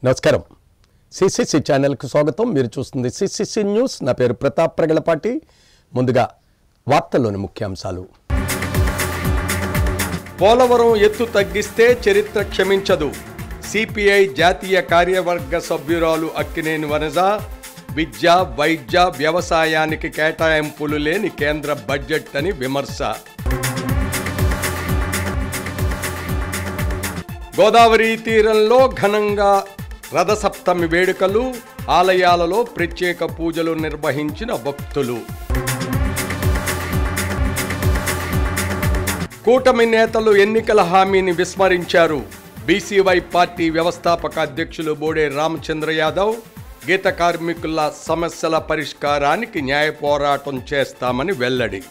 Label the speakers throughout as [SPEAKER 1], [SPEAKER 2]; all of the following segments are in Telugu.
[SPEAKER 1] నమస్కారం. సిసిసి ఛానల్కు స్వాగతం. మీరు చూస్తుంది సిసిసి న్యూస్. నా పేరు ప్రతాప్ ప్రగలపాటి. ముందుగా వార్తల్లోని ముఖ్యాంశాలు. పోలవరం ఎత్తు తగ్గిస్తే చరిత్ర క్షమించదు. సిపిఐ జాతీయ కార్యవర్గ సభ్యురాలు అక్కినేని వనజ. విద్య, వైద్య, వ్యవసాయానికి కేటాయింపులు లేని కేంద్ర బడ్జెట్ అని విమర్శ. గోదావరి తీరంలో ఘనంగా రథసప్తమి వేడుకలు. ఆలయాలలో ప్రత్యేక పూజలు నిర్వహించిన భక్తులు. కూటమి నేతలు ఎన్నికల హామీని విస్మరించారు. బీసీవై పార్టీ వ్యవస్థాపక అధ్యక్షులు బోడే రామచంద్ర యాదవ్ గీత కార్మికుల సమస్యల పరిష్కారానికి న్యాయ పోరాటం చేస్తామని వెల్లడి.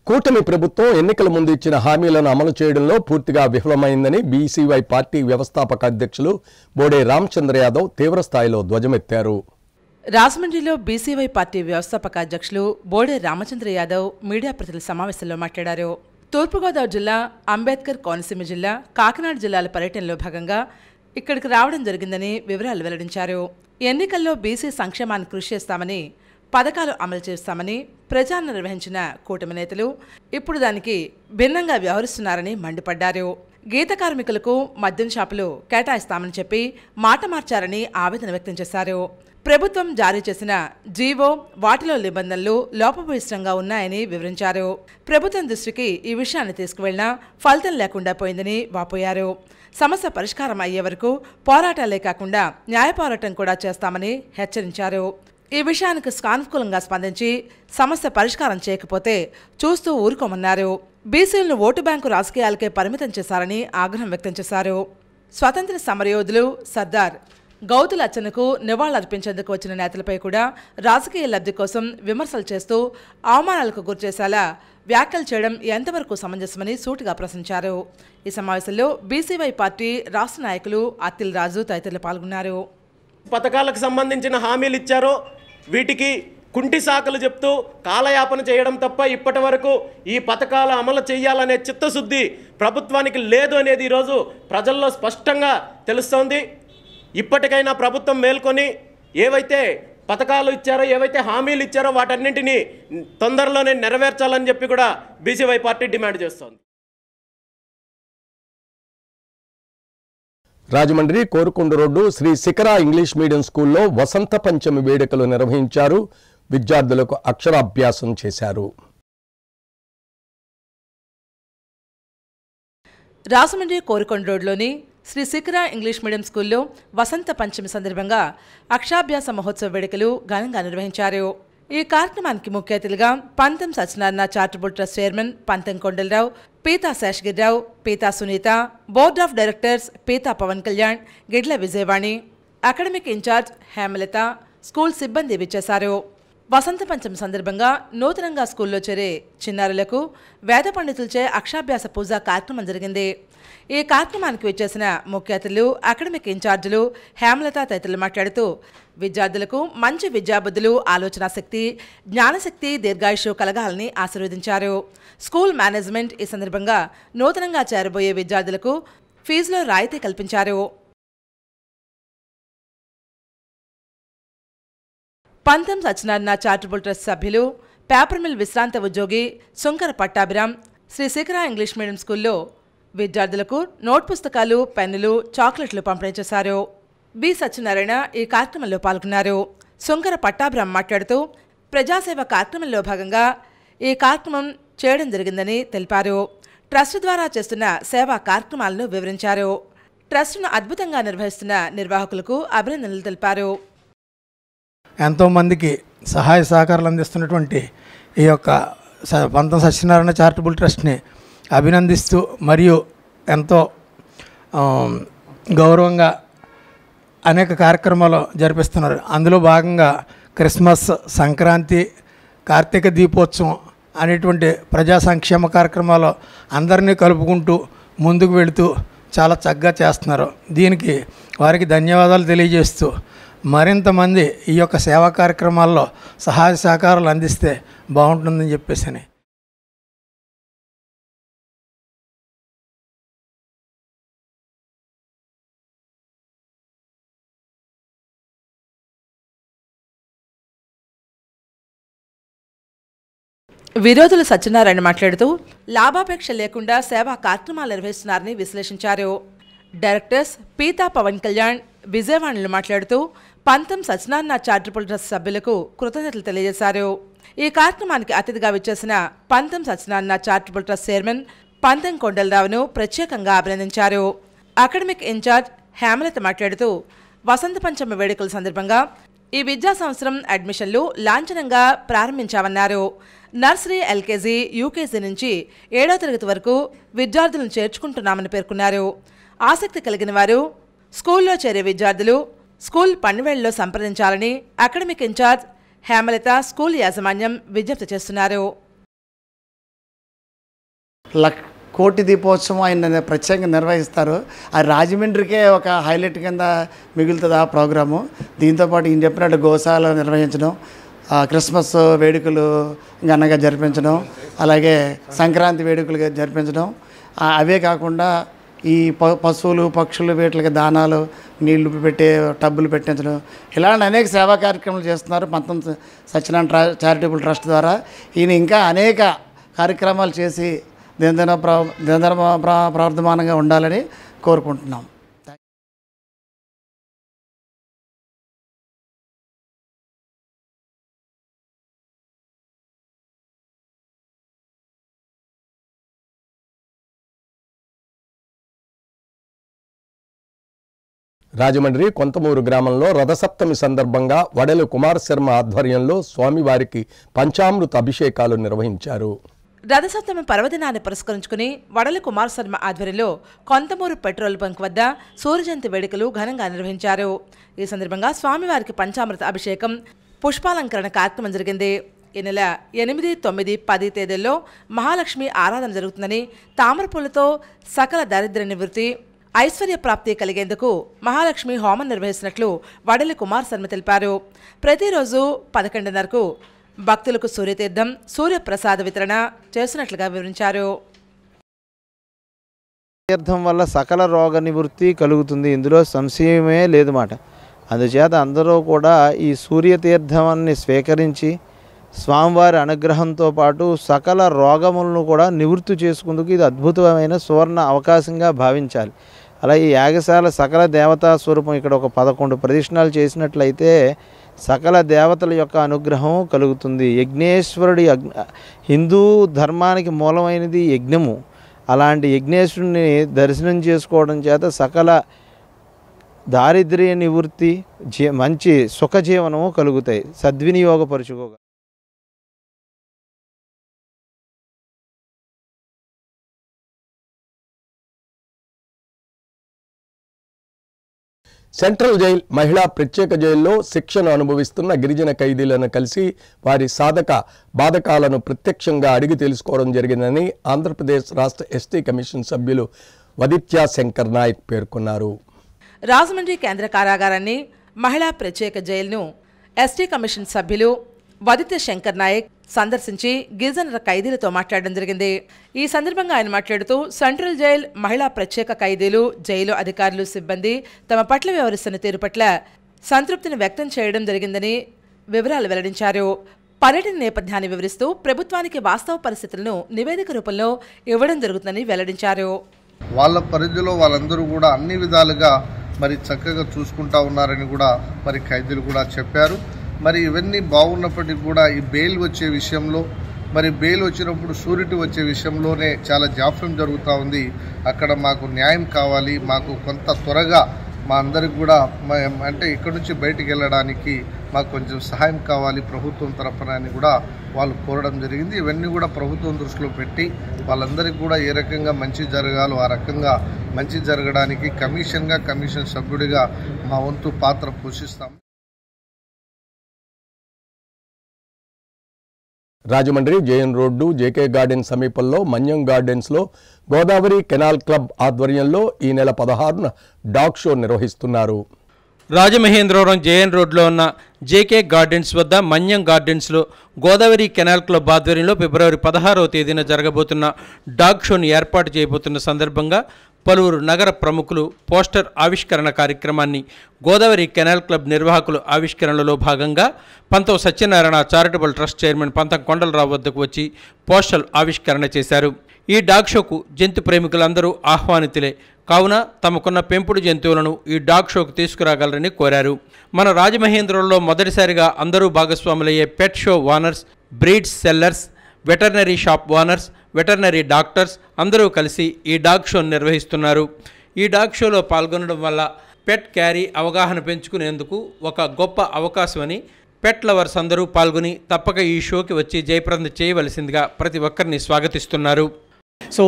[SPEAKER 1] కూటమి ప్రభుత్వం ఎన్నికల ముందు ఇచ్చిన హామీలను అమలు చేయడంలో పూర్తిగా విఫలమైందని బీసీవై పార్టీ వ్యవస్థాపక అధ్యక్షులు బోడే రామచంద్ర యాదవ్ తీవ్రస్థాయిలో ధ్వజమెత్తారు.
[SPEAKER 2] రాజమండ్రిలో బీసీవై పార్టీ వ్యవస్థాపక అధ్యక్షులు బోడే రామచంద్ర యాదవ్ మీడియా ప్రతినిధుల సమావేశంలో మాట్లాడారు. తూర్పుగోదావరి జిల్లా, అంబేద్కర్ కోనసీమ జిల్లా, కాకినాడ జిల్లాల పర్యటనలో భాగంగా ఇక్కడికి రావడం జరిగిందని వివరాలు వెల్లడించారు. ఎన్నికల్లో బీసీ సంక్షేమాన్ని కృషి చేస్తామని, పథకాలు అమలు చేస్తామని ప్రచారం నిర్వహించిన కూటమి నేతలు ఇప్పుడు దానికి భిన్నంగా వ్యవహరిస్తున్నారని మండిపడ్డారు. గీత కార్మికులకు మద్యం షాపులు కేటాయిస్తామని చెప్పి మాట మార్చారని ఆవేదన వ్యక్తం చేశారు. ప్రభుత్వం జారీ చేసిన జీవో, వాటిలో నిబంధనలు లోపభూయిష్టంగా ఉన్నాయని వివరించారు. ప్రభుత్వం దృష్టికి ఈ విషయాన్ని తీసుకువెళ్లినా ఫలితం లేకుండా పోయిందని వాపోయారు. సమస్య పరిష్కారం అయ్యే వరకు పోరాటాలే కాకుండా న్యాయ పోరాటం కూడా చేస్తామని హెచ్చరించారు. ఈ విషయానికి సానుకూలంగా స్పందించి సమస్య పరిష్కారం చేయకపోతే చూస్తూ ఊరుకోమన్నారు. బీసీలను ఓటు బ్యాంకు రాజకీయాలకే పరిమితం చేశారని ఆగ్రహం వ్యక్తం చేశారు. స్వతంత్ర సమరయోధులు సర్దార్ గౌతుల అచ్చనకు నివాళులర్పించేందుకు వచ్చిన నేతలపై కూడా రాజకీయ లబ్ధి కోసం విమర్శలు చేస్తూ అవమానాలకు గురిచేసేలా వ్యాఖ్యలు చేయడం ఎంతవరకు సమంజసమని సూటిగా ప్రశ్నించారు. ఈ సమావేశంలో బీసీవై పార్టీ రాష్ట్ర నాయకులు అత్తిల్ రాజు తదితరులు పాల్గొన్నారు.
[SPEAKER 3] పథకాలకు సంబంధించిన హామీలు ఇచ్చారో వీటికి కుంటి సాకులు చెప్తూ కాలయాపన చేయడం తప్ప ఇప్పటి వరకు ఈ పథకాల అమలు చేయాలనే చిత్తశుద్ధి ప్రభుత్వానికి లేదు అనేది ఈరోజు ప్రజల్లో స్పష్టంగా తెలుస్తోంది. ఇప్పటికైనా ప్రభుత్వం మేల్కొని ఏవైతే పథకాలు ఇచ్చారో, ఏవైతే హామీలు ఇచ్చారో వాటన్నింటినీ తొందరలోనే నెరవేర్చాలని చెప్పి కూడా బీసీవై పార్టీ డిమాండ్ చేస్తోంది.
[SPEAKER 1] Rajahmundry Korukonda road Shri Shikhara English medium స్కూల్లో వసంత పంచమి వేడుకలు నిర్వహించారు. విద్యార్థులకు అక్షరాభ్యాసం చేశారు.
[SPEAKER 2] రాజమండ్రి కోరుకొండ రోడ్లోని శ్రీ శిఖరా ఇంగ్లీష్ మీడియం స్కూల్లో వసంత పంచమి సందర్భంగా అక్షరాభ్యాస మహోత్సవ వేడుకలు ఘనంగా నిర్వహించారు. ఈ కార్యక్రమానికి ముఖ్య అతిథిగా పంతం Satyanarayana charitable trust chairman Pantham Kondalarao, Peetha Seshagirirao, Peetha Sunitha, board of directors Peetha Pawan Kalyan, Gidla Vijayavani, academic incharge Hemalatha, school సిబ్బంది విచ్చేశారు. వసంత పంచమి సందర్భంగా నూతనంగా స్కూల్లో చేరే చిన్నారులకు వేద పండితులచే అక్షరాభ్యాస పూజ కార్యక్రమం జరిగింది. ఈ కార్యక్రమానికి విచ్చేసిన ముఖ్య అతిథులు, అకాడమిక్ ఇన్ఛార్జీలు హేమలత తదితరులు మాట్లాడుతూ విద్యార్థులకు మంచి విద్యాబుద్ధులు, ఆలోచన శక్తి, జ్ఞానశక్తి, దీర్ఘాయుషు కలగాలని ఆశీర్వదించారు. స్కూల్ మేనేజ్మెంట్ ఈ సందర్భంగా నూతనంగా చేరబోయే విద్యార్థులకు ఫీజులో రాయితీ కల్పించారు. పంతం సత్యనారాయణ చారిటబుల్ ట్రస్ట్ సభ్యులు, పేపర్ మిల్ విశ్రాంత ఉద్యోగి సుంకర పట్టాభిరామ్ శ్రీ శిఖరా ఇంగ్లీష్ మీడియం స్కూల్లో విద్యార్థులకు నోట్ పుస్తకాలు, పెన్నులు, చాక్లెట్లు పంపిణీ చేశారు. బి సత్యనారాయణ ఈ కార్యక్రమంలో పాల్గొన్నారు. సుంకర పట్టాభిరామ్ మాట్లాడుతూ ప్రజాసేవ కార్యక్రమంలో భాగంగా ఈ కార్యక్రమం చేయడం జరిగిందని తెలిపారు. ట్రస్ట్ ద్వారా చేస్తున్న సేవా కార్యక్రమాలను వివరించారు. ట్రస్టును అద్భుతంగా నిర్వహిస్తున్న నిర్వాహకులకు అభినందనలు తెలిపారు.
[SPEAKER 4] ఎంతోమందికి సహాయ సహకారాలు అందిస్తున్నటువంటి ఈ యొక్క పంతం సత్యనారాయణ చారిటబుల్ ట్రస్ట్ని అభినందిస్తూ మరియు ఎంతో గౌరవంగా అనేక కార్యక్రమాలు జరిపిస్తున్నారు. అందులో భాగంగా క్రిస్మస్, సంక్రాంతి, కార్తీక దీపోత్సవం అనేటువంటి ప్రజా సంక్షేమ కార్యక్రమాలు అందరినీ కలుపుకుంటూ ముందుకు వెళుతూ చాలా చక్కగా చేస్తున్నారు. దీనికి వారికి ధన్యవాదాలు తెలియజేస్తూ మరింతమంది ఈ యొక్క సేవా కార్యక్రమాల్లో సహాయ సహకారాలు అందిస్తే బాగుంటుందని చెప్పేసి
[SPEAKER 2] విరోధులు సత్యనారాయణ మాట్లాడుతూ లాభాపేక్ష లేకుండా సేవా కార్యక్రమాలు నిర్వహిస్తున్నారని విశ్లేషించారు. డైరెక్టర్స్ పీతా పవన్ కళ్యాణ్ విజయవాడలో మాట్లాడుతూ పంతం సత్యనారాయణ చారిటబుల్ ట్రస్ట్ సభ్యులకు కృతజ్ఞతలు తెలియజేశారు. ఈ కార్యక్రమానికి అతిథిగా విచ్చేసిన పంతం సత్యనారాయణ చారిటబుల్ ట్రస్ట్ చైర్మన్ పంతం కొండలరావును ప్రత్యేకంగా అభినందించారు. అకాడమిక్ ఇన్ఛార్జ్ హేమలత మాట్లాడుతూ వసంత పంచమి వేడుకల సందర్భంగా ఈ విద్యా సంవత్సరం అడ్మిషన్లు లాంఛనంగా ప్రారంభించామన్నారు. నర్సరీ, ఎల్కేజీ, యూకేజీ నుంచి 7వ తరగతి వరకు విద్యార్థులను చేర్చుకుంటున్నామని పేర్కొన్నారు. ఆసక్తి కలిగిన వారు స్కూల్లో చేరే విద్యార్థులు స్కూల్ పనివేళలో సంప్రదించాలని అకాడమిక్ ఇన్ఛార్జ్ హేమలత స్కూల్ యాజమాన్యం విజ్ఞప్తి చేస్తున్నారు.
[SPEAKER 5] కోటి దీపోత్సవం ఆయన ప్రత్యేకంగా నిర్వహిస్తారు. అది రాజమండ్రికే ఒక హైలైట్ కింద మిగులుతుంది ఆ ప్రోగ్రాము. దీంతోపాటు ఈయన చెప్పినట్టు గోశాల నిర్వహించడం, క్రిస్మస్ వేడుకలు ఘనంగా జరిపించడం, అలాగే సంక్రాంతి వేడుకలు జరిపించడం, అవే కాకుండా ఈ పశువులు పక్షులు వీటికి దానాలు నీళ్లు పెట్టే టబ్బులు పెట్టించడం, ఇలాంటి అనేక సేవా కార్యక్రమాలు చేస్తున్నారు పంతం సత్యనారాయణ చారిటబుల్ ట్రస్ట్ ద్వారా. ఈయన ఇంకా అనేక కార్యక్రమాలు చేసి దినదిన ప్రవర్ధమానంగా ఉండాలని కోరుకుంటున్నాం.
[SPEAKER 1] రాజమండ్రి కొంతమూరు గ్రామంలో రథసప్తమి సందర్భంగా వడెల కుమార్ శర్మ ఆధ్వర్యంలో స్వామివారికి పంచామృత అభిషేకాలు నిర్వహించారు.
[SPEAKER 2] రథసప్తమి పర్వదినాన్ని పురస్కరించుకుని వడల కుమార్ శర్మ ఆధ్వర్యంలో కొంతమూరు పెట్రోల్ బంక్ వద్ద సూర్యజయంతి వేడుకలు ఘనంగా నిర్వహించారు. ఈ సందర్భంగా స్వామివారికి పంచామృత అభిషేకం, పుష్పాలంకరణ కార్యక్రమం జరిగింది. ఈ నెల 8, 9, 10 తేదీల్లో మహాలక్ష్మి ఆరాధన జరుగుతుందని, తామరపూలతో సకల దారిద్ర్య నివృత్తి, ఐశ్వర్య ప్రాప్తి కలిగేందుకు మహాలక్ష్మి హోమం నిర్వహిస్తున్నట్లు వడలి కుమార్ శర్మ తెలిపారు. ప్రతిరోజు 11:30కు భక్తులకు సూర్యతీర్థం, సూర్యప్రసాద వితరణ చేస్తున్నట్లుగా వివరించారు.
[SPEAKER 6] తీర్థం వల్ల సకల రోగ నివృత్తి కలుగుతుంది, ఇందులో సంశయమే లేదు మాట. అందుచేత అందరూ కూడా ఈ సూర్యతీర్థాన్ని స్వీకరించి స్వామివారి అనుగ్రహంతో పాటు సకల రోగములను కూడా నివృత్తి చేసుకుందుకు ఇది అద్భుతమైన సువర్ణ అవకాశంగా భావించాలి. అలా ఈ యాగశాల సకల దేవతా స్వరూపం ఇక్కడ ఒక 11 ప్రదక్షిణాలు చేసినట్లయితే సకల దేవతల యొక్క అనుగ్రహం కలుగుతుంది. యజ్ఞేశ్వరుడి హిందూ ధర్మానికి మూలమైనది యజ్ఞము. అలాంటి యజ్ఞేశ్వరుని దర్శనం చేసుకోవడం చేత సకల దారిద్ర్య నివృత్తి, మంచి సుఖజీవనము కలుగుతాయి. సద్వినియోగపరుచుకో.
[SPEAKER 1] సెంట్రల్ జైల్ మహిళా ప్రత్యేక జైల్లో శిక్షను అనుభవిస్తున్న గిరిజన ఖైదీలను కలిసి వారి సాధక బాధకాలను ప్రత్యక్షంగా అడిగి తెలుసుకోవడం జరిగిందని ఆంధ్రప్రదేశ్ రాష్ట్ర ఎస్టీ కమిషన్ సభ్యులు వదిత్యా శంకర్ నాయక్ పేర్కొన్నారు.
[SPEAKER 2] రాజమండ్రి కేంద్ర కారాగారాన్ని, మహిళా ప్రత్యేక జైలును ఎస్టీ కమిషన్ సభ్యులు వదిత్య శంకర్ నాయక్ సందర్శించి గిరిజన ఖైదీలతో మాట్లాడడం జరిగింది. ఈ సందర్భంగా ఆయన మాట్లాడుతూ సెంట్రల్ జైల్ మహిళా ప్రత్యేక ఖైదీలు, జైలు అధికారులు, సిబ్బంది తమ పట్ల వ్యవహరిస్తున్న తీరు పట్ల సంతృప్తిని వ్యక్తం చేయడం జరిగిందని వివరాలు వెల్లడించారు. పర్యటన నేపథ్యాన్ని వివరిస్తూ ప్రభుత్వానికి వాస్తవ పరిస్థితులను నివేదిక రూపంలో ఇవ్వడం జరుగుతుందని వెల్లడించారు.
[SPEAKER 7] వాళ్ళ పరిధిలో వాళ్ళందరూ కూడా అన్ని విధాలుగా మరి చక్కగా చూసుకుంటా ఉన్నారని కూడా మరి ఖైదీలు కూడా చెప్పారు. మరి ఇవన్నీ బాగున్నప్పటికీ కూడా ఈ బెయిల్ వచ్చే విషయంలో, మరి బెయిల్ వచ్చినప్పుడు షూరిటీ వచ్చే విషయంలోనే చాలా జాప్యం జరుగుతూ ఉంది. అక్కడ మాకు న్యాయం కావాలి, మాకు కొంత త్వరగా మా అందరికి కూడా అంటే ఇక్కడి నుంచి బయటికి వెళ్ళడానికి మాకు కొంచెం సహాయం కావాలి ప్రభుత్వం తరఫున అని కూడా వాళ్ళు కోరడం జరిగింది. ఇవన్నీ కూడా ప్రభుత్వం దృష్టిలో పెట్టి వాళ్ళందరికీ కూడా ఏ రకంగా మంచి జరగాలో ఆ రకంగా మంచి జరగడానికి కమిషన్ సభ్యుడిగా మా వంతు పాత్ర పోషిస్తాం.
[SPEAKER 1] Rajahmundry JN road JK garden సమీపంలో మన్యం గార్డెన్స్లో గోదావరి కెనాల్ క్లబ్ ఆధ్వర్యంలో ఈ నెల 16న డాగ్ షో నిర్వహిస్తున్నారు.
[SPEAKER 8] రాజమహేంద్రవరం జేఎన్ రోడ్లో ఉన్న జేకే గార్డెన్స్ వద్ద మన్యం గార్డెన్స్లో గోదావరి కెనాల్ క్లబ్ ఆధ్వర్యంలో ఫిబ్రవరి 16వ తేదీన జరగబోతున్న డాగ్ షోను ఏర్పాటు చేయబోతున్న సందర్భంగా పలువురు నగర ప్రముఖులు పోస్టర్ ఆవిష్కరణ కార్యక్రమాన్ని గోదావరి కెనాల్ క్లబ్ నిర్వాహకులు ఆవిష్కరణలో భాగంగా పంతం Satyanarayana charitable trust chairman Pantham Kondalarao వద్దకు వచ్చి పోస్టర్ ఆవిష్కరణ చేశారు. ఈ డాగ్ షోకు జంతు ప్రేమికులందరూ ఆహ్వానితులే కావున తమకున్న పెంపుడు జంతువులను ఈ డాగ్ షోకు తీసుకురాగలరని కోరారు. మన రాజమహేంద్రంలో మొదటిసారిగా అందరూ భాగస్వాములయ్యే pet show owners, breeds sellers, veterinary shop owners, veterinary doctors అందరూ కలిసి ఈ డాగ్ షోను నిర్వహిస్తున్నారు. ఈ డాగ్ షోలో పాల్గొనడం వల్ల పెట్ క్యారీ అవగాహన పెంచుకునేందుకు ఒక గొప్ప అవకాశమని పెట్ లవర్స్ అందరూ పాల్గొని తప్పక ఈ షోకి వచ్చి జయప్రదం చేయవలసిందిగా ప్రతి ఒక్కరిని స్వాగతిస్తున్నారు.
[SPEAKER 9] సో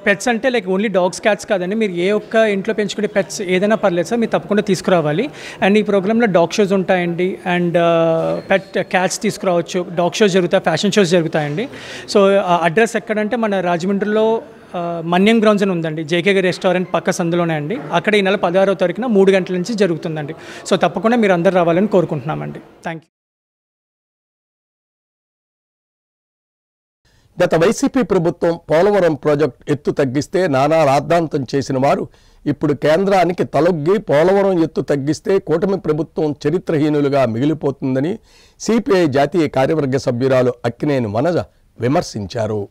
[SPEAKER 9] పెట్స్ అంటే లైక్ ఓన్లీ డాగ్స్, క్యాట్స్ కాదండి, మీరు ఏ ఒక్క ఇంట్లో పెంచుకునే పెట్స్ ఏదైనా పర్లేదు సార్, మీరు తప్పకుండా తీసుకురావాలి. అండ్ ఈ ప్రోగ్రాంలో డాగ్ షోస్ ఉంటాయండి, అండ్ పెట్ క్యాట్స్ తీసుకురావచ్చు, డాగ్ షోస్ జరుగుతాయి, ఫ్యాషన్ షోస్ జరుగుతాయండి. సో అడ్రస్ ఎక్కడంటే మన రాజమండ్రిలో మన్యం గ్రౌండ్స్ అని ఉందండి, జేకే రెస్టారెంట్ పక్క సందులోనే అండి. అక్కడ ఈ నెల 16వ తారీఖున 3 గంటల నుంచి జరుగుతుందండి. సో తప్పకుండా మీరు అందరు రావాలని కోరుకుంటున్నామండి. Thank you.
[SPEAKER 1] గత వైసీపీ ప్రభుత్వం పోలవరం ప్రాజెక్టు ఎత్తు తగ్గిస్తే నానా రాద్ధాంతం చేసిన వారు ఇప్పుడు కేంద్రానికి తలొగ్గి పోలవరం ఎత్తు తగ్గిస్తే కూటమి ప్రభుత్వం చరిత్రహీనులుగా మిగిలిపోతుందని సిపిఐ జాతీయ కార్యవర్గ సభ్యురాలు అక్కినేని వనజ విమర్శించారు.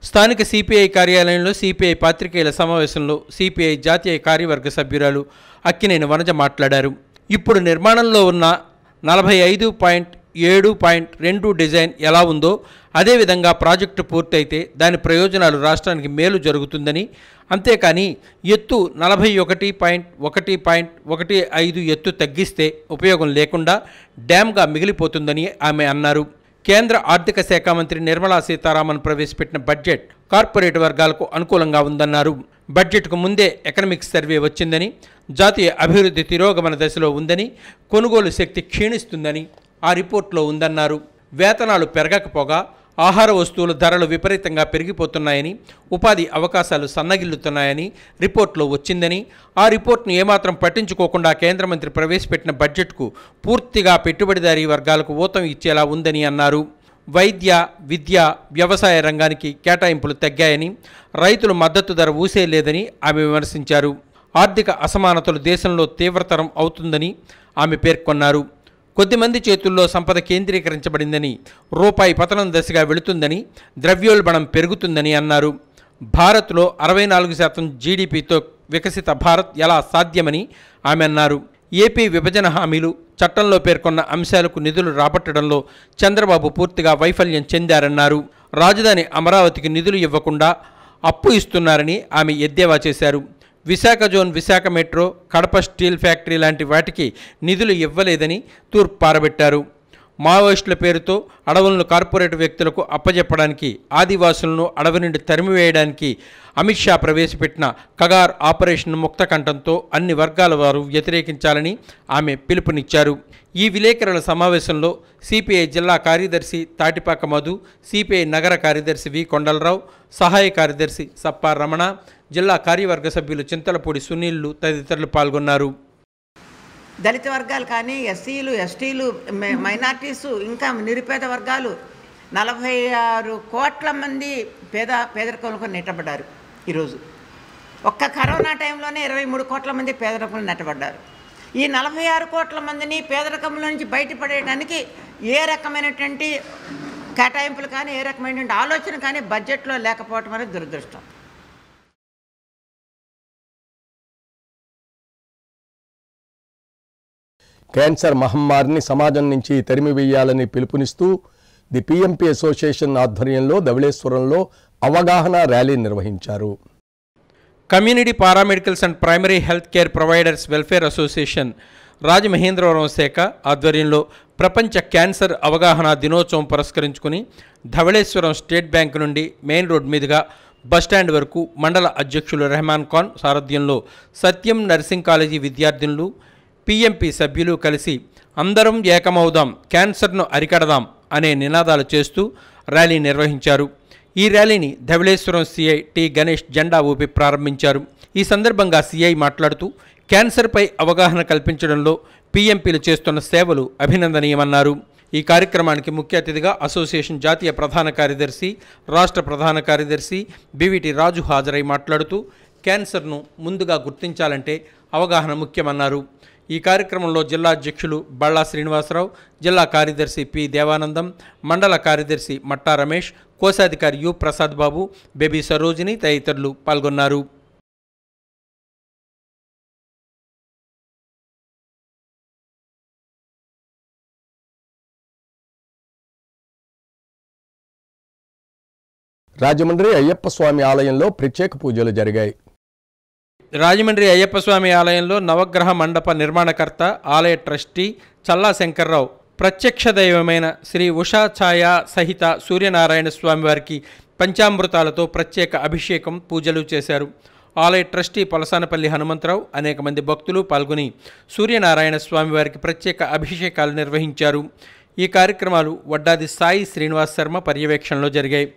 [SPEAKER 8] స్థానిక సిపిఐ కార్యాలయంలో సిపిఐ పాత్రికేయుల సమావేశంలో సిపిఐ జాతీయ కార్యవర్గ సభ్యురాలు అక్కినేని వనజ మాట్లాడారు. ఇప్పుడు నిర్మాణంలో ఉన్న 45.7.2 డిజైన్ ఎలా ఉందో అదేవిధంగా ప్రాజెక్టు పూర్తయితే దాని ప్రయోజనాలు రాష్ట్రానికి మేలు జరుగుతుందని, అంతేకాని ఎత్తు 41.1.15 ఎత్తు తగ్గిస్తే ఉపయోగం లేకుండా డ్యామ్గా మిగిలిపోతుందని ఆమె అన్నారు. కేంద్ర ఆర్థిక శాఖ మంత్రి నిర్మలా సీతారామన్ ప్రవేశపెట్టిన బడ్జెట్ కార్పొరేట్ వర్గాలకు అనుకూలంగా ఉందన్నారు. బడ్జెట్కు ముందే ఎకనామిక్స్ సర్వే వచ్చిందని, జాతీయ అభివృద్ధి తిరోగమన దశలో ఉందని, కొనుగోలు శక్తి క్షీణిస్తుందని ఆ రిపోర్ట్లో ఉందన్నారు. వేతనాలు పెరగకపోగా ఆహార వస్తువుల ధరలు విపరీతంగా పెరిగిపోతున్నాయని, ఉపాధి అవకాశాలు సన్నగిల్లుతున్నాయని రిపోర్ట్లో వచ్చిందని, ఆ రిపోర్ట్ను ఏమాత్రం పట్టించుకోకుండా కేంద్ర మంత్రి ప్రవేశపెట్టిన బడ్జెట్కు పూర్తిగా పెట్టుబడిదారీ వర్గాలకు ఊతం ఇచ్చేలా ఉందని అన్నారు. వైద్య, విద్య, వ్యవసాయ రంగానికి కేటాయింపులు తగ్గాయని, రైతులు మద్దతు ధర ఊసేలేదని ఆమె విమర్శించారు. ఆర్థిక అసమానతలు దేశంలో తీవ్రతరం అవుతుందని ఆమె పేర్కొన్నారు. కొద్దిమంది చేతుల్లో సంపద కేంద్రీకరించబడిందని, రూపాయి పతనం దశగా వెళుతుందని, ద్రవ్యోల్బణం పెరుగుతుందని అన్నారు. భారత్లో 64% జీడీపీతో వికసిత భారత్ ఎలా సాధ్యమని ఆమె అన్నారు. ఏపీ విభజన హామీలు, చట్టంలో పేర్కొన్న అంశాలకు నిధులు రాబట్టడంలో చంద్రబాబు పూర్తిగా వైఫల్యం చెందారన్నారు. రాజధాని అమరావతికి నిధులు ఇవ్వకుండా అప్పు ఇస్తున్నారని ఆమె ఎద్దేవా చేశారు. Visakha zone, Visakha metro, Kadapa steel factory లాంటి వాటికి నిధులు ఇవ్వలేదని తూర్పు పారబెట్టారు. మావోయిస్టుల పేరుతో అడవులను కార్పొరేట్ వ్యక్తులకు అప్పజెప్పడానికి, ఆదివాసులను అడవి నుండి తరిమివేయడానికి అమిత్ షా ప్రవేశపెట్టిన కగార్ ఆపరేషన్ ముక్తకంఠంతో అన్ని వర్గాల వారు వ్యతిరేకించాలని ఆమె పిలుపునిచ్చారు. ఈ విలేకరుల సమావేశంలో సిపిఐ జిల్లా కార్యదర్శి తాటిపాక మధు, సిపిఐ నగర కార్యదర్శి వి కొండలరావు, సహాయ కార్యదర్శి సప్పా రమణ, జిల్లా కార్యవర్గ సభ్యులు చింతలపూడి సునీళ్లు తదితరులు పాల్గొన్నారు.
[SPEAKER 10] దళిత వర్గాలు కానీ, ఎస్సీలు, ఎస్టీలు, మైనార్టీసు, ఇంకా నిరుపేద వర్గాలు 46 కోట్ల మంది పేదరికంలో నెట్టబడ్డారు. ఈరోజు ఒక్క కరోనా టైంలోనే 23 కోట్ల మంది పేదరికంలో నెట్టబడ్డారు. ఈ 46 కోట్ల మందిని పేదరికంలో నుంచి బయటపడేయడానికి ఏ రకమైనటువంటి కేటాయింపులు కానీ, ఏ రకమైనటువంటి ఆలోచన కానీ బడ్జెట్లో లేకపోవటం అనేది దురదృష్టం.
[SPEAKER 1] క్యాన్సర్ మహమ్మారిని సమాజం నుంచి తరిమివేయాలని పిలుపునిస్తూ ది పిఎంపి అసోసియేషన్ ఆధ్వర్యంలో ధవళేశ్వరంలో అవగాహన ర్యాలీ నిర్వహించారు.
[SPEAKER 8] Community paramedicals and primary health care providers welfare association Rajamahendravaram శాఖ ఆధ్వర్యంలో ప్రపంచ క్యాన్సర్ అవగాహన దినోత్సవం పురస్కరించుకుని ధవళేశ్వరం స్టేట్ బ్యాంక్ నుండి మెయిన్ రోడ్ మీదుగా బస్టాండ్ వరకు మండల అధ్యక్షులు రెహమాన్ ఖాన్ సారథ్యంలో సత్యం నర్సింగ్ కాలేజీ విద్యార్థినులు, పిఎంపి సభ్యులు కలిసి అందరం ఏకమవుదాం, క్యాన్సర్ను అరికడదాం అనే నినాదాలు చేస్తూ ర్యాలీ నిర్వహించారు. ఈ ర్యాలీని ధవళేశ్వరం సిఐ టి గణేష్ జెండా ఊపి ప్రారంభించారు. ఈ సందర్భంగా సిఐ మాట్లాడుతూ క్యాన్సర్పై అవగాహన కల్పించడంలో పిఎంపీలు చేస్తున్న సేవలు అభినందనీయమన్నారు. ఈ కార్యక్రమానికి ముఖ్య అతిథిగా అసోసియేషన్ జాతీయ ప్రధాన కార్యదర్శి, రాష్ట్ర ప్రధాన కార్యదర్శి బివిటి రాజు హాజరై మాట్లాడుతూ క్యాన్సర్ను ముందుగా గుర్తించాలంటే అవగాహన ముఖ్యమన్నారు. ఈ కార్యక్రమంలో జిల్లా అధ్యక్షులు బళ్ళా శ్రీనివాసరావు, జిల్లా కార్యదర్శి పి దేవానందం, మండల కార్యదర్శి మట్టా రమేష్, కోశాధికారి యు ప్రసాద్ బాబు, బేబీ సరోజిని తదితరులు పాల్గొన్నారు.
[SPEAKER 1] రాజమండ్రి అయ్యప్ప స్వామి ఆలయంలో ప్రత్యేక పూజలు జరిగాయి.
[SPEAKER 8] రాజమండ్రి అయ్యప్ప స్వామి ఆలయంలో నవగ్రహ మండప నిర్మాణకర్త, ఆలయ ట్రస్టీ చల్లా శంకర్రావు ప్రత్యక్ష దైవమైన శ్రీ ఉషా ఛాయ సహిత సూర్యనారాయణ స్వామివారికి పంచామృతాలతో ప్రత్యేక అభిషేకం, పూజలు చేశారు. ఆలయ ట్రస్టీ పలసానపల్లి హనుమంతరావు, అనేక మంది భక్తులు పాల్గొని సూర్యనారాయణ స్వామివారికి ప్రత్యేక అభిషేకాలు నిర్వహించారు. ఈ కార్యక్రమాలు వడ్డాది సాయి శ్రీనివాస్ శర్మ పర్యవేక్షణలో జరిగాయి.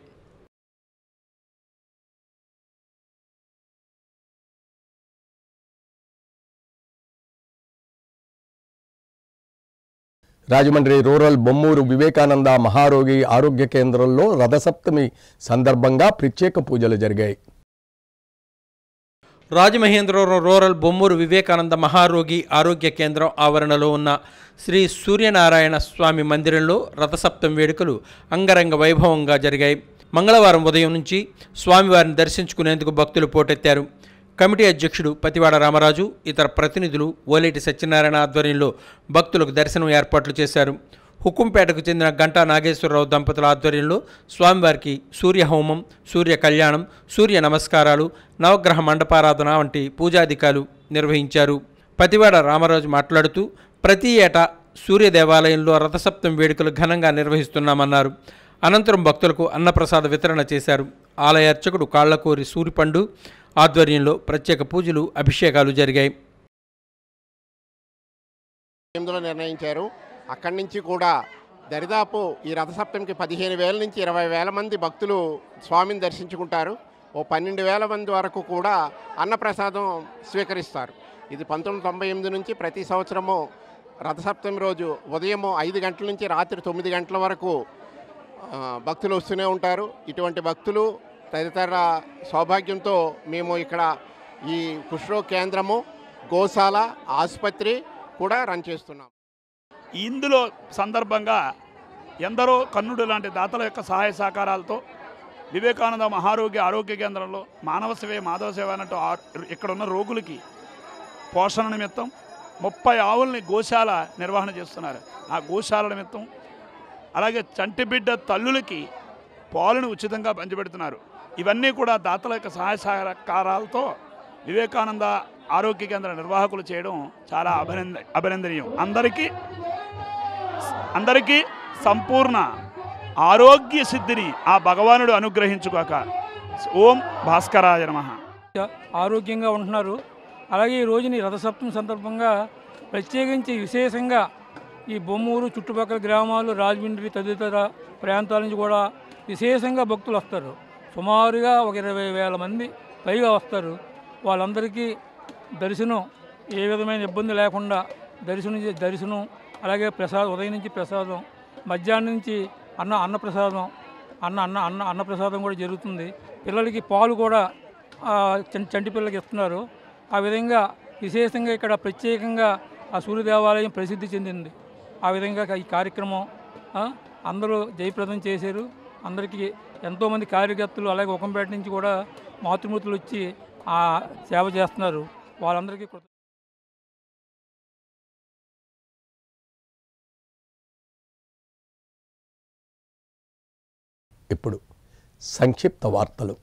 [SPEAKER 1] రాజమండ్రి రూరల్ బొమ్మూరు వివేకానంద మహారోగి ఆరోగ్య కేంద్రంలో రథసప్తమి సందర్భంగా ప్రత్యేక పూజలు జరిగాయి.
[SPEAKER 8] రాజమహేంద్రవరం రూరల్ బొమ్మూరు వివేకానంద మహారోగి ఆరోగ్య కేంద్రం ఆవరణలో ఉన్న శ్రీ సూర్యనారాయణ స్వామి మందిరంలో రథసప్తమి వేడుకలు అంగరంగ వైభవంగా జరిగాయి. మంగళవారం ఉదయం నుంచి స్వామివారిని దర్శించుకునేందుకు భక్తులు పోటెత్తారు. కమిటీ అధ్యక్షుడు పతివాడ రామరాజు, ఇతర ప్రతినిధులు ఓలేటి సత్యనారాయణ ఆధ్వర్యంలో భక్తులకు దర్శనం ఏర్పాట్లు చేశారు. హుకుంపేటకు చెందిన గంటా నాగేశ్వరరావు దంపతుల ఆధ్వర్యంలో స్వామివారికి సూర్యహోమం, సూర్య కళ్యాణం, సూర్య నమస్కారాలు, నవగ్రహ మండపారాధన వంటి పూజాధికాలు నిర్వహించారు. పతివాడ రామరాజు మాట్లాడుతూ ప్రతి ఏటా సూర్య దేవాలయంలో రథసప్తమి వేడుకలు ఘనంగా నిర్వహిస్తున్నామన్నారు. అనంతరం భక్తులకు అన్నప్రసాద వితరణ చేశారు. ఆలయ అర్చకుడు కాళ్లకూరి సూరిపండు ఆధ్వర్యంలో ప్రత్యేక పూజలు, అభిషేకాలు జరిగాయి.
[SPEAKER 11] నిర్ణయించారు. అక్కడి నుంచి కూడా దరిదాపు ఈ రథసప్తమికి 15,000 నుంచి 20,000 మంది భక్తులు స్వామిని దర్శించుకుంటారు. ఓ 12,000 మంది వరకు కూడా అన్నప్రసాదం స్వీకరిస్తారు. ఇది 1998 నుంచి ప్రతి సంవత్సరము రథసప్తమి రోజు ఉదయం 5 గంటల నుంచి రాత్రి 9 గంటల వరకు భక్తులు వస్తూనే ఉంటారు. ఇటువంటి భక్తులు తదితర సౌభాగ్యంతో మేము ఇక్కడ ఈ కుష్ఠరోగ కేంద్రము, గోశాల, ఆసుపత్రి కూడా రన్ చేస్తున్నాం.
[SPEAKER 12] ఇందులో సందర్భంగా ఎందరో కన్నుడు లాంటి దాతల యొక్క సహాయ సహకారాలతో వివేకానంద మహారోగి ఆరోగ్య కేంద్రంలో మానవ సేవే మాధవ సేవ అన్నట్టు ఇక్కడ ఉన్న రోగులకి పోషణ నిమిత్తం 30 ఆవుల్ని గోశాల నిర్వహణ చేస్తున్నారు. ఆ గోశాల నిమిత్తం అలాగే చంటి బిడ్డ తల్లులకి పాలను ఉచితంగా పంచిపెడుతున్నారు. ఇవన్నీ కూడా దాతల యొక్క సహాయ సహకారాలతో వివేకానంద ఆరోగ్య కేంద్ర నిర్వాహకులు చేయడం చాలా అభినందనీయం. అందరికీ సంపూర్ణ ఆరోగ్య సిద్ధిని ఆ భగవానుడు అనుగ్రహించుగాక. ఓం భాస్కరాయ నమః.
[SPEAKER 13] ఆరోగ్యంగా ఉంటున్నారు. అలాగే ఈ రోజుని రథసప్తమి సందర్భంగా ప్రత్యేకించి విశేషంగా ఈ బొమ్మూరు చుట్టుపక్కల గ్రామాలు, రాజమండ్రి తదితర ప్రాంతాల నుంచి కూడా విశేషంగా భక్తులు వస్తారు. సుమారుగా ఒక 20,000 మంది పైగా వస్తారు. వాళ్ళందరికీ దర్శనం ఏ విధమైన ఇబ్బంది లేకుండా దర్శనం అలాగే ప్రసాదం, ఉదయం నుంచి ప్రసాదం, మధ్యాహ్నం నుంచి అన్నప్రసాదం కూడా జరుగుతుంది. పిల్లలకి పాలు కూడా చంటి పిల్లలకి ఇస్తున్నారు. ఆ విధంగా విశేషంగా ఇక్కడ ప్రత్యేకంగా ఆ సూర్య దేవాలయం ప్రసిద్ధి చెందింది. ఆ విధంగా ఈ కార్యక్రమం అందరూ జయప్రదం చేశారు. అందరికీ ఎంతోమంది కార్యకర్తలు అలాగే ఒకంపేట నుంచి కూడా మాతృమూర్తులు వచ్చి ఆ సేవ చేస్తున్నారు. వాళ్ళందరికీ
[SPEAKER 1] ఇప్పుడు సంక్షిప్త వార్తలు.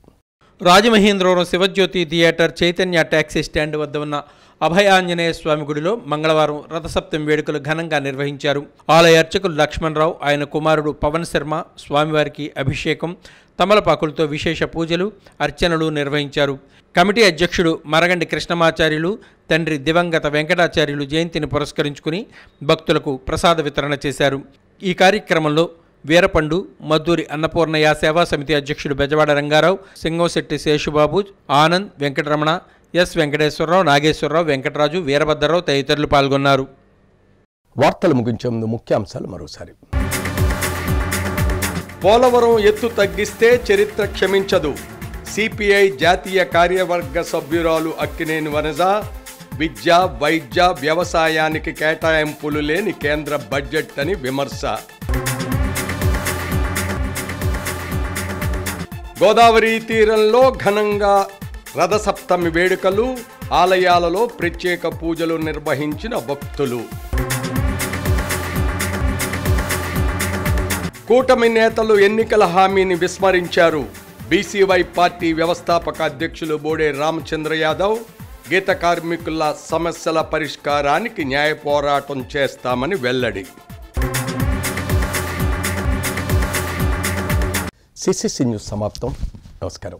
[SPEAKER 8] Rajamahendravaram Sivajyothi theatre, Chaitanya taxi stand వద్ద ఉన్న అభయాంజనేయ స్వామి గుడిలో మంగళవారం రథసప్తమి వేడుకలు ఘనంగా నిర్వహించారు. ఆలయ అర్చకులు లక్ష్మణరావు, ఆయన కుమారుడు పవన్ శర్మ స్వామివారికి అభిషేకం, తమలపాకులతో విశేష పూజలు, అర్చనలు నిర్వహించారు. కమిటీ అధ్యక్షుడు మరగండి కృష్ణమాచార్యులు, తండ్రి దివంగత వెంకటాచార్యులు జయంతిని పురస్కరించుకుని భక్తులకు ప్రసాద వితరణ చేశారు. ఈ కార్యక్రమంలో వీరపండు, మద్దూరి అన్నపూర్ణయ్య సేవా సమితి అధ్యక్షుడు బెజవాడ రంగారావు, సింగంశెట్టి శేషుబాబు, ఆనంద్, వెంకటరమణ, ఎస్ వెంకటేశ్వరరావు, నాగేశ్వరరావు, వెంకటరాజు, వీరభద్రరావు తదితరులు పాల్గొన్నారు.
[SPEAKER 1] వార్తలు ముగించే ముందు ముఖ్యాంశాలు మరోసారి. పోలవరం ఎత్తు తగ్గిస్తే చరిత్ర క్షమించదు. సిపిఐ జాతీయ కార్యవర్గ సభ్యురాలు అక్కినేని వనజ. విద్య, వైద్య, వ్యవసాయానికి కేటాయింపులు లేని కేంద్ర బడ్జెట్ అని విమర్శ. గోదావరి తీరంలో ఘనంగా రథసప్తమి వేడుకలు. ఆలయాలలో ప్రత్యేక పూజలు నిర్వహించిన భక్తులు. కూటమి నేతలు ఎన్నికల హామీని విస్మరించారు. బీసీవై పార్టీ వ్యవస్థాపక అధ్యక్షులు బోడే రామచంద్ర యాదవ్. గీత కార్మికుల సమస్యల పరిష్కారానికి న్యాయ పోరాటం చేస్తామని వెల్లడి. సిసిసి న్యూస్ సమాప్తం. నమస్కారం.